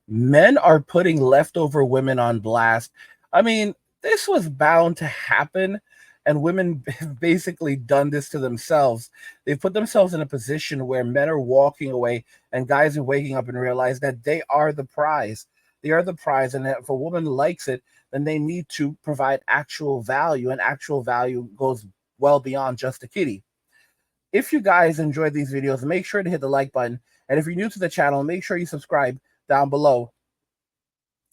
Men are putting leftover women on blast. I mean, this was bound to happen, and women have basically done this to themselves. They've put themselves in a position where men are walking away and guys are waking up and realize that they are the prize. They are the prize, and if a woman likes it, then they need to provide actual value, and actual value goes well beyond just a kitty. If you guys enjoyed these videos, make sure to hit the like button. And if you're new to the channel, make sure you subscribe down below.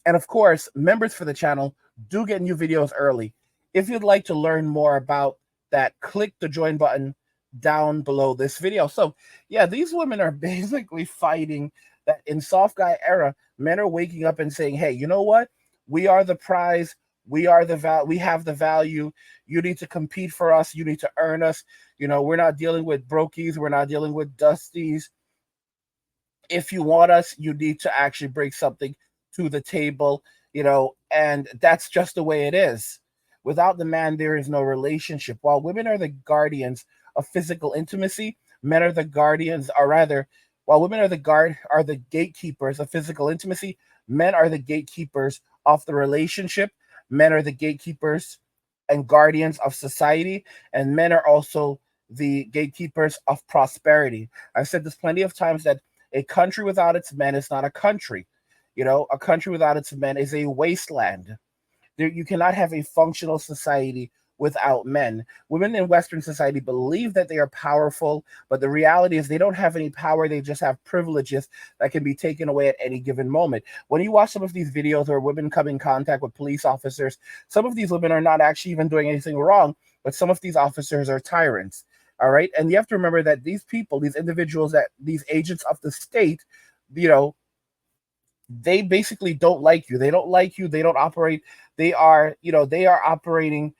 And of course, members for the channel do get new videos early. If you'd like to learn more about that, click the join button down below this video. So yeah, these women are basically fighting that in soft guy era, men are waking up and saying, hey, you know what? We are the prize. We are the we have the value. You need to compete for us. You need to earn us. You know, we're not dealing with brokies. We're not dealing with dusties. If you want us, you need to actually bring something to the table, and that's just the way it is. Without the man, there is no relationship. While women are the guardians of physical intimacy, men are the guardians, or rather, while women are the gatekeepers of physical intimacy, men are the gatekeepers of the relationship. Men are the gatekeepers and guardians of society, and men are also the gatekeepers of prosperity. I've said this plenty of times that a country without its men is not a country. A country without its men is a wasteland. You cannot have a functional society without men. Women in Western society believe that they are powerful, but the reality is they don't have any power. They just have privileges that can be taken away at any given moment. When you watch some of these videos where women come in contact with police officers, some of these women are not actually even doing anything wrong, but some of these officers are tyrants. All right. And you have to remember that these people, these individuals, that these agents of the state, you know, they basically don't like you. They don't like you. They don't operate. They are operating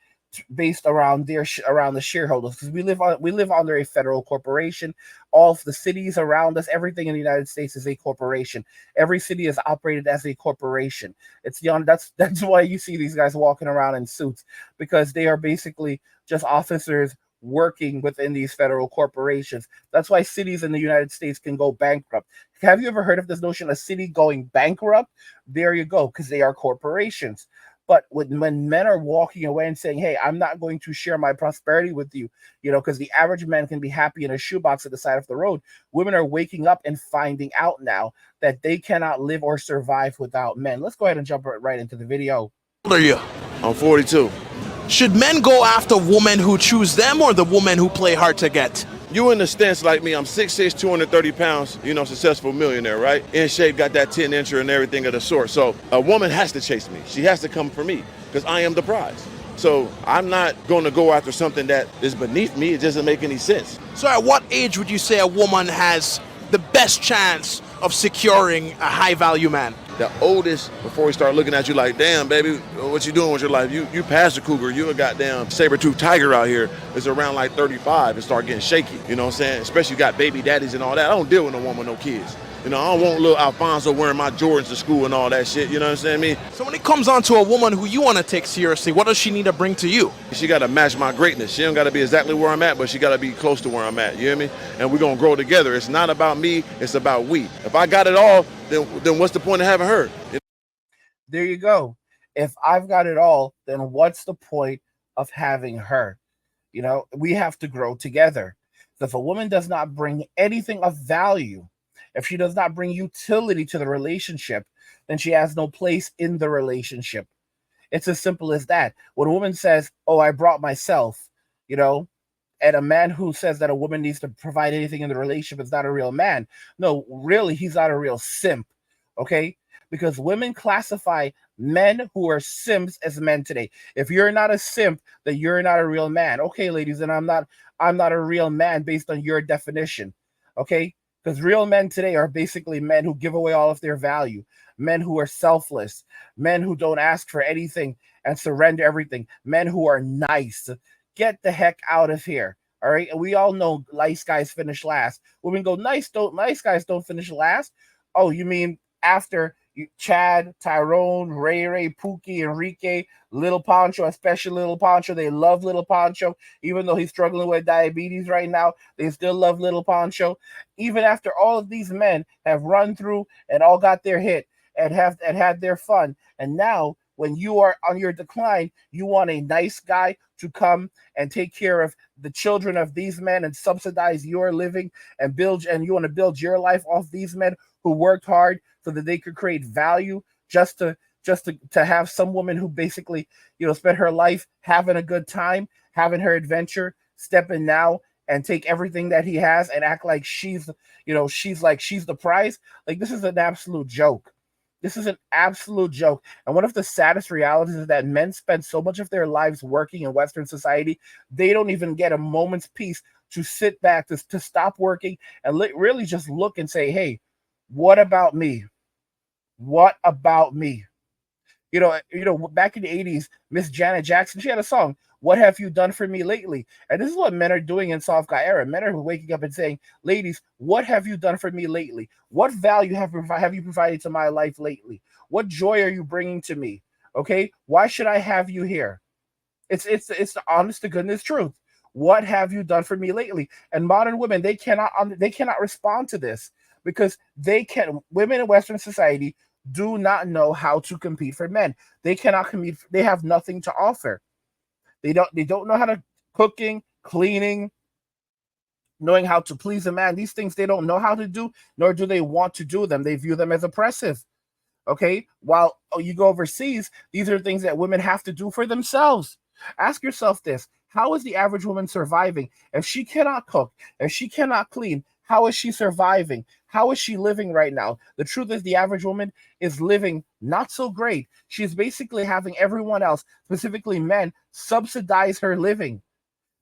based around around the shareholders, because we live under a federal corporation. All of the cities around us, everything in the United States is a corporation. Every city is operated as a corporation. That's why you see these guys walking around in suits, because they are basically just officers working within these federal corporations. That's why cities in the United States can go bankrupt. Have you ever heard of this notion of city going bankrupt? There you go, because they are corporations. But when men are walking away and saying, hey, I'm not going to share my prosperity with you, because the average man can be happy in a shoebox at the side of the road, women are waking up and finding out now that they cannot live or survive without men. Let's go ahead and jump right into the video. How old are you? I'm 42. Should men go after women who choose them or the women who play hard to get? You in the stance like me, I'm 6'6", 230 pounds, successful millionaire, right? In shape, got that 10-incher and everything of the sort. So a woman has to chase me. She has to come for me because I am the prize. So I'm not going to go after something that is beneath me. It doesn't make any sense. So at what age would you say a woman has the best chance of securing a high-value man? The oldest, before he start looking at you like, damn, baby, what you doing with your life? You past the cougar. You a goddamn saber-toothed tiger out here. It's around like 35 and start getting shaky. You know what I'm saying? Especially you got baby daddies and all that. I don't deal with no woman, no kids. I don't want little Alfonso wearing my Jordans to school and all that shit. You know what I'm saying? Me. So when it comes on to a woman who you want to take seriously, what does she need to bring to you? She got to match my greatness. She don't got to be exactly where I'm at, but she got to be close to where I'm at. You hear me? And we're going to grow together. It's not about me. It's about we. If I got it all, then what's the point of having her? There you go. If I've got it all, then what's the point of having her? We have to grow together. So if a woman does not bring anything of value, if she does not bring utility to the relationship, then she has no place in the relationship. It's as simple as that. When a woman says, oh, I brought myself, and a man who says that a woman needs to provide anything in the relationship is not a real man. No, really, he's not a real simp, okay? Because women classify men who are simps as men today. If you're not a simp, then you're not a real man. Okay, ladies, and I'm not a real man based on your definition, okay? Because real men today are basically men who give away all of their value, men who are selfless, men who don't ask for anything and surrender everything, men who are nice. Get the heck out of here. All right. And we all know nice guys finish last. Women go, nice guys don't finish last. Oh, you mean after Chad, Tyrone, Ray, Pookie, Enrique, Little Pancho, especially Little Pancho. They love Little Pancho. Even though he's struggling with diabetes right now, they still love Little Pancho. Even after all of these men have run through and all got their hit, and had their fun. And now when you are on your decline, you want a nice guy to come and take care of the children of these men and subsidize your living and build, and you want to build your life off these men who worked hard so that they could create value just to have some woman who basically, spent her life having a good time, having her adventure, step in now and take everything that he has and act like she's the prize. Like, this is an absolute joke. This is an absolute joke. And one of the saddest realities is that men spend so much of their lives working in Western society, they don't even get a moment's peace to sit back, to stop working and really just look and say, hey, what about me? What about me? Back in the 80s, Miss Janet Jackson, she had a song, What Have You Done For Me Lately? And this is what men are doing in soft guy era. Men are waking up and saying, ladies, what have you done for me lately? What value have you provided to my life lately? What joy are you bringing to me? Okay, why should I have you here? It's the honest to goodness truth. What have you done for me lately? And modern women, they cannot respond to this because women in Western society do not know how to compete for men. They cannot compete. They have nothing to offer. They don't know how to cooking, cleaning, knowing how to please a man. These things they don't know how to do, nor do they want to do them. They view them as oppressive. Okay, while you go overseas, these are things that women have to do for themselves. Ask yourself this: how is the average woman surviving? If she cannot cook, if she cannot clean, how is she surviving? How is she living right now? The truth is, the average woman is living not so great. She's basically having everyone else, specifically men, subsidize her living.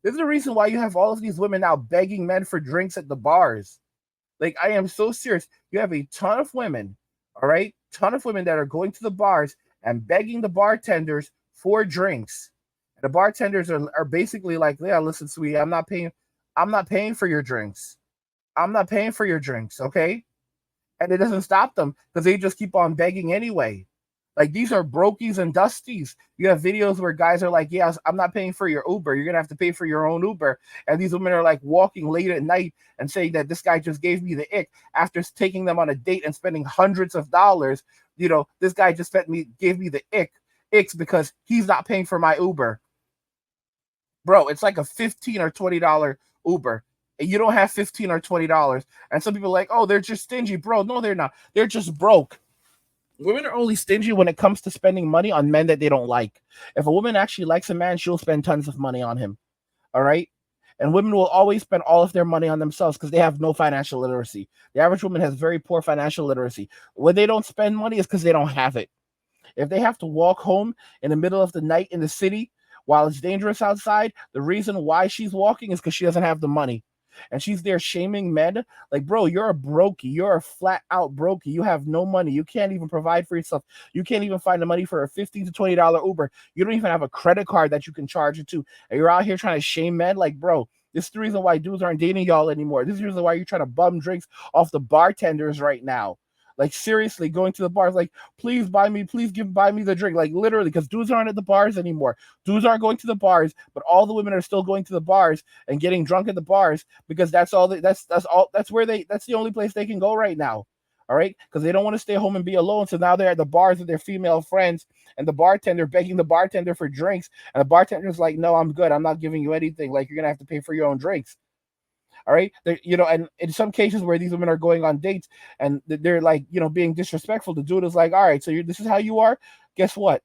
This is the reason why you have all of these women now begging men for drinks at the bars. Like, I am so serious. You have a ton of women, all right? Ton of women that are going to the bars and begging the bartenders for drinks. The bartenders are basically like, yeah, listen, sweetie, I'm not paying for your drinks. I'm not paying for your drinks, okay? And it doesn't stop them because they just keep on begging anyway. Like, these are brokies and dusties. You have videos where guys are like, yeah, I'm not paying for your Uber. You're going to have to pay for your own Uber. And these women are like walking late at night and saying that this guy just gave me the ick after taking them on a date and spending hundreds of dollars. This guy just gave me the icks because he's not paying for my Uber. Bro, it's like a $15 or $20 Uber. You don't have $15 or $20. And some people are like, oh, they're just stingy. Bro, no, they're not. They're just broke. Women are only stingy when it comes to spending money on men that they don't like. If a woman actually likes a man, she'll spend tons of money on him. All right? And women will always spend all of their money on themselves because they have no financial literacy. The average woman has very poor financial literacy. When they don't spend money, it's because they don't have it. If they have to walk home in the middle of the night in the city while it's dangerous outside, the reason why she's walking is because she doesn't have the money. And she's there shaming men. Like, bro, you're a brokey. You're a flat out brokey. You have no money. You can't even provide for yourself. You can't even find the money for a $15 to $20 Uber. You don't even have a credit card that you can charge it to. And you're out here trying to shame men. Like, bro, this is the reason why dudes aren't dating y'all anymore. This is the reason why you're trying to bum drinks off the bartenders right now. Like, seriously, going to the bars, like, please buy me the drink. Like, literally, because dudes aren't at the bars anymore. Dudes aren't going to the bars, but all the women are still going to the bars and getting drunk at the bars because that's the only place they can go right now. All right, because they don't want to stay home and be alone. So now they're at the bars with their female friends and the bartender begging the bartender for drinks. And the bartender's like, no, I'm good. I'm not giving you anything. Like, you're going to have to pay for your own drinks. All right. And in some cases where these women are going on dates and they're like, being disrespectful, the dude is like, all right, so this is how you are. Guess what?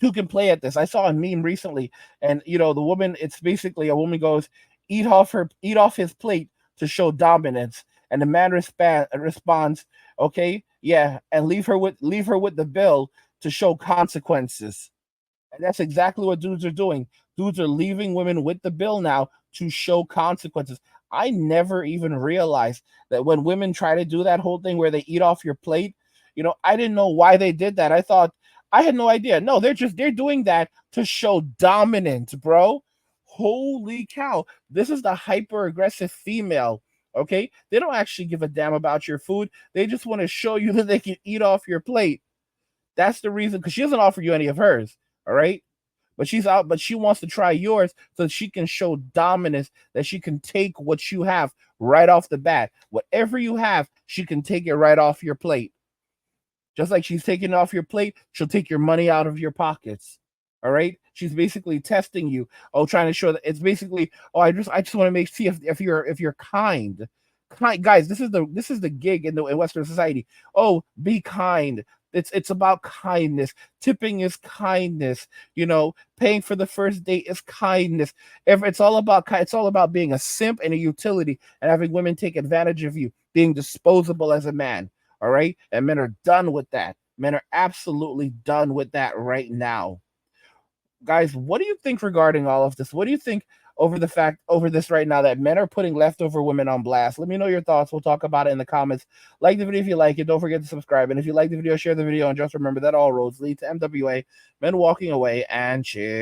Who can play at this? I saw a meme recently and, the woman, it's basically a woman goes, eat off his plate to show dominance. And the man responds, okay, yeah. And leave her with the bill to show consequences. And that's exactly what dudes are doing. Dudes are leaving women with the bill now to show consequences. I never even realized that when women try to do that whole thing where they eat off your plate, I didn't know why they did that. I had no idea. No, they're doing that to show dominance, bro. Holy cow. This is the hyper aggressive female. Okay. They don't actually give a damn about your food. They just want to show you that they can eat off your plate. That's the reason, because she doesn't offer you any of hers. All right. But she wants to try yours so that she can show dominance, that she can take what you have right off the bat. Whatever you have, she can take it right off your plate. Just like she's taking it off your plate, she'll take your money out of your pockets. All right. She's basically testing you. Oh, trying to show that it's basically, oh, I just want to see if you're kind. Guys, this is the gig in Western society. Oh, be kind. It's about kindness. Tipping is kindness. Paying for the first date is kindness. It's all about being a simp and a utility and having women take advantage of you, being disposable as a man. All right, and men are done with that. Men are absolutely done with that right now. Guys, what do you think regarding all of this? What do you think over this right now that men are putting leftover women on blast? Let me know your thoughts. We'll talk about it in the comments. Like the video if you like it. Don't forget to subscribe. And if you like the video, share the video. And just remember that all roads lead to MWA, men walking away, and cheers.